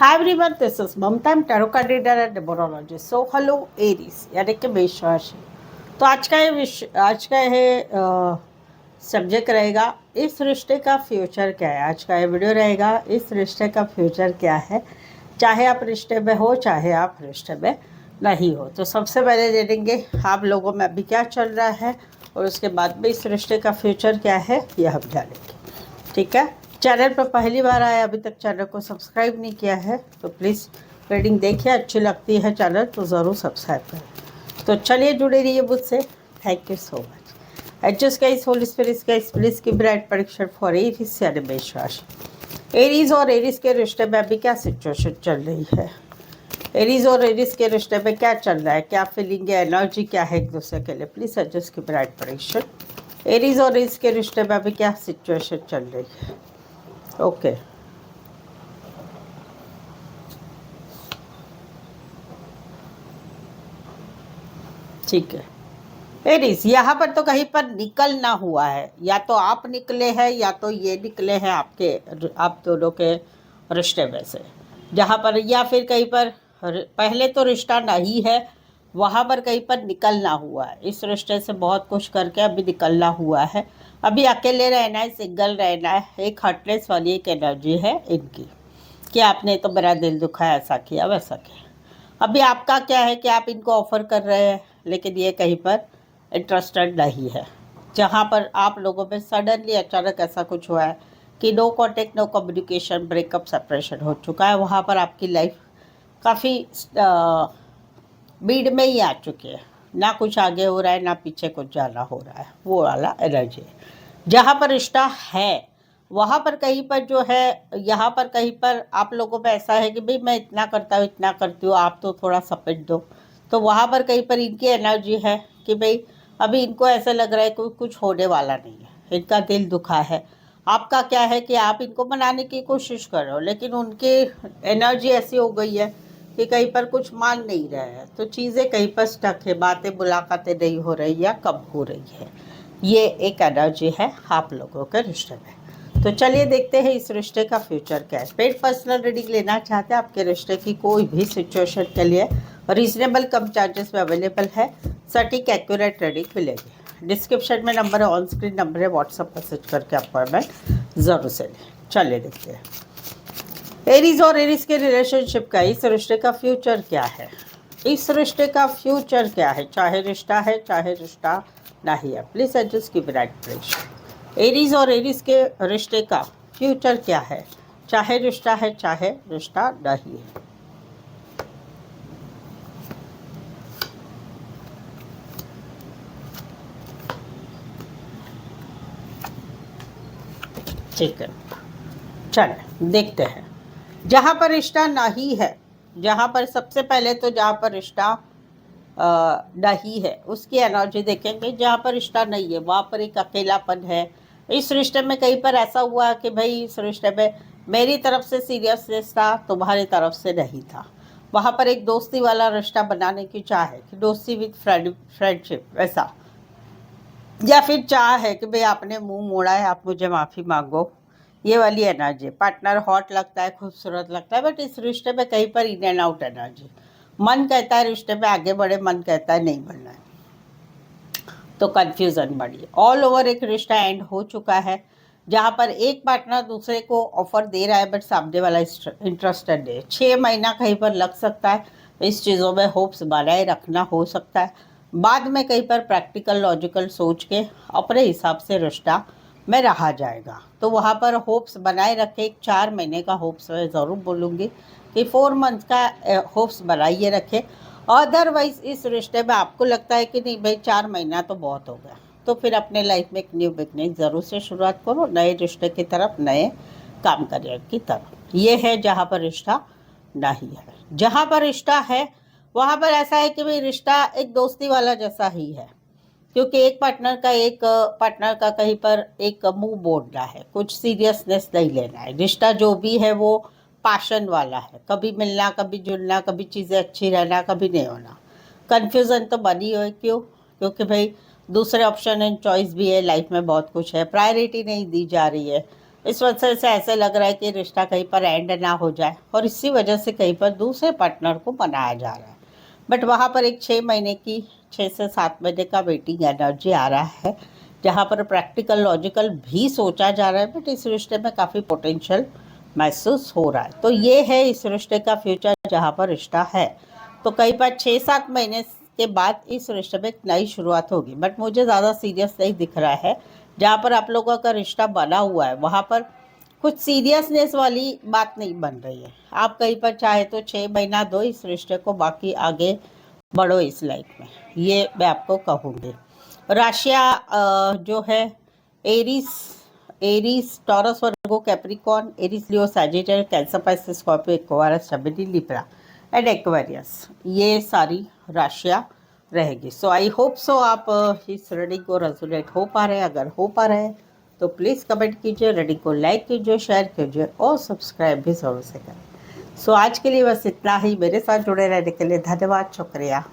Hi everyone, this is Mamta, I'm tarot card reader and numerologist. So hello Aries, यानी कि मेष राशि। तो आज का ये सब्जेक्ट रहेगा, इस रिश्ते का फ्यूचर क्या है। आज का ये वीडियो रहेगा, इस रिश्ते का फ्यूचर क्या है, चाहे आप रिश्ते में हो चाहे आप रिश्ते में नहीं हो। तो सबसे पहले दे देंगे आप लोगों में अभी क्या चल रहा है और उसके बाद में इस रिश्ते का फ्यूचर क्या है यह हम जानेंगे। ठीक है, चैनल पर पहली बार आए, अभी तक चैनल को सब्सक्राइब नहीं किया है तो प्लीज़ रीडिंग देखिए, अच्छी लगती है चैनल तो ज़रूर सब्सक्राइब करें। तो चलिए जुड़े रहिए मुझसे। Thank you so much. Adjust guys, holy spirits guys, please give right prediction for Aries यानी मेष राशि। एरीज और एरीज के रिश्ते में अभी क्या सिचुएशन चल रही है, एरीज और एरीज के रिश्ते में क्या चल रहा है, क्या फीलिंग है, एनर्जी क्या है एक दूसरे के लिए, please adjust give right prediction. Aries और एरीज के रिश्ते में अभी क्या सिचुएशन चल रही है। ओके ठीक है। एरीज, यहाँ पर तो कहीं पर निकलना हुआ है, या तो आप निकले हैं या तो ये निकले हैं आप दोनों के रिश्ते में से, जहाँ पर या फिर कहीं पर पहले तो रिश्ता नहीं है, वहाँ पर कहीं पर निकलना हुआ है। इस रिश्ते से बहुत कुछ करके अभी निकलना हुआ है। अभी अकेले रहना है, सिंगल रहना है। एक हर्टलेस वाली एक एनर्जी है इनकी कि आपने तो मेरा दिल दुखाया, ऐसा किया वैसा किया। अभी आपका क्या है कि आप इनको ऑफर कर रहे हैं लेकिन ये कहीं पर इंटरेस्टेड नहीं है। जहाँ पर आप लोगों में सडनली अचानक ऐसा कुछ हुआ है कि no contact, no communication, breakup, separation हो चुका है। वहाँ पर आपकी लाइफ काफ़ी भीड़ में ही आ चुकी है, ना कुछ आगे हो रहा है ना पीछे कुछ जाना हो रहा है, वो वाला एनर्जी है। जहाँ पर रिश्ता है वहाँ पर कहीं पर जो है, यहाँ पर कहीं पर आप लोगों में ऐसा है कि भाई मैं इतना करता हूँ इतना करती हूँ, आप तो थोड़ा सपेट दो। तो वहाँ पर कहीं पर इनकी एनर्जी है कि भाई अभी इनको ऐसा लग रहा है कि कुछ होने वाला नहीं है, इनका दिल दुखा है। आपका क्या है कि आप इनको मनाने की कोशिश कर रहे हो लेकिन उनकी एनर्जी ऐसी हो गई है कि कहीं पर कुछ मान नहीं रहे हैं। तो चीज़ें कहीं पर स्टक है, बातें मुलाकातें नहीं हो रही या कब हो रही है। ये एक एनर्जी है आप लोगों के रिश्ते में। तो चलिए देखते हैं इस रिश्ते का फ्यूचर क्या है। पेड पर्सनल रीडिंग लेना चाहते हैं आपके रिश्ते की कोई भी सिचुएशन के लिए, रीजनेबल कम चार्जेस में अवेलेबल है। सटीक एक्यूरेट रीडिंग मिलेगी। डिस्क्रिप्शन में नंबर है, ऑन स्क्रीन नंबर है, व्हाट्सअप मैसेज करके अपॉइंटमेंट ज़रूर से लें। चलिए देखते हैं एरीज और एरीज के रिलेशनशिप का, इस रिश्ते का फ्यूचर क्या है। इस रिश्ते का फ्यूचर क्या है, चाहे रिश्ता है चाहे रिश्ता नहीं है। Please adjust give right prediction. Aries और एरीज के रिश्ते का फ्यूचर क्या है, चाहे रिश्ता है चाहे रिश्ता नहीं है। ठीक है, चलिए देखते हैं। जहाँ पर रिश्ता नहीं है, जहाँ पर सबसे पहले तो जहाँ पर रिश्ता नहीं है उसकी एनर्जी देखेंगे। जहाँ पर रिश्ता नहीं है वहाँ पर एक अकेलापन है। इस रिश्ते में कहीं पर ऐसा हुआ कि भाई इस रिश्ते में मेरी तरफ से सीरियसनेस था, तुम्हारी तरफ से नहीं था। वहाँ पर एक दोस्ती वाला रिश्ता बनाने की चाह है कि दोस्ती विद फ्रेंडशिप वैसा, या फिर चाह है कि भाई आपने मुंह मोड़ा है, आप मुझे माफ़ी मांगो। ये वाली एनर्जी। पार्टनर हॉट लगता है, खूबसूरत लगता है, बट इस रिश्ते में कहीं पर इन एंड आउट एनर्जी। मन कहता है रिश्ते में आगे बढ़े, मन कहता है नहीं बढ़ना है, तो कन्फ्यूज़न बढ़ी। ऑल ओवर एक रिश्ता एंड हो चुका है जहाँ पर एक पार्टनर दूसरे को ऑफर दे रहा है बट सामने वाला इंटरेस्टेड है। 6 महीना कहीं पर लग सकता है, इस चीज़ों में होप्स बनाए रखना हो सकता है। बाद में कहीं पर प्रैक्टिकल लॉजिकल सोच के अपने हिसाब से रिश्ता में रहा जाएगा। तो वहाँ पर होप्स बनाए रखे। एक 4 महीने का होप्स मैं ज़रूर बोलूँगी कि 4 मंथ का होप्स बनाइए रखे। अदरवाइज इस रिश्ते में आपको लगता है कि नहीं भाई 4 महीना तो बहुत हो गया, तो फिर अपने लाइफ में एक न्यू बिगनिंग ज़रूर से शुरुआत करो, नए रिश्ते की तरफ, नए काम करियर की तरफ। ये है जहाँ पर रिश्ता नहीं है। जहाँ पर रिश्ता है वहाँ पर ऐसा है कि भाई रिश्ता एक दोस्ती वाला जैसा ही है, क्योंकि एक पार्टनर का कहीं पर एक मुंह बोलना है, कुछ सीरियसनेस नहीं लेना है। रिश्ता जो भी है वो पाशन वाला है, कभी मिलना कभी जुलना, कभी चीज़ें अच्छी रहना कभी नहीं होना। कन्फ्यूज़न तो बनी हो, क्यों? क्योंकि भाई दूसरे ऑप्शन एंड चॉइस भी है, लाइफ में बहुत कुछ है, प्रायोरिटी नहीं दी जा रही है। इस वजह से ऐसे लग रहा है कि रिश्ता कहीं पर एंड ना हो जाए, और इसी वजह से कहीं पर दूसरे पार्टनर को मनाया जा रहा है। बट वहाँ पर एक 6 महीने की, 6 से 7 महीने का वेटिंग एनर्जी आ रहा है, जहाँ पर प्रैक्टिकल लॉजिकल भी सोचा जा रहा है, बट इस रिश्ते में काफ़ी पोटेंशियल महसूस हो रहा है। तो ये है इस रिश्ते का फ्यूचर, जहाँ पर रिश्ता है। तो कहीं पर 6-7 महीने के बाद इस रिश्ते में एक नई शुरुआत होगी, बट मुझे ज़्यादा सीरियस नहीं दिख रहा है। जहाँ पर आप लोगों का रिश्ता बना हुआ है वहाँ पर कुछ सीरियसनेस वाली बात नहीं बन रही है। आप कहीं पर चाहे तो 6 महीना दो इस रिश्ते को, बाकी आगे बढ़ो इस लाइफ में, ये मैं आपको कहूँगी। राशियाँ जो है Aries, Aries, taurus, Virgo, Capricorn, Aries, Leo, Sagittarius, cancer, Pisces, Scorpio, Aquarius, Gemini, Libra and Aquarius, ये सारी राशियाँ रहेगी। सो आई होप सो आप इस रीडिंग को रेजोनेट हो पा रहे हैं। अगर हो पा रहे हैं तो प्लीज़ कमेंट कीजिए, रीडिंग को लाइक कीजिए, शेयर कीजिए और सब्सक्राइब भी ज़रूर से करें। सो आज के लिए बस इतना ही। मेरे साथ जुड़े रहने के लिए धन्यवाद, शुक्रिया।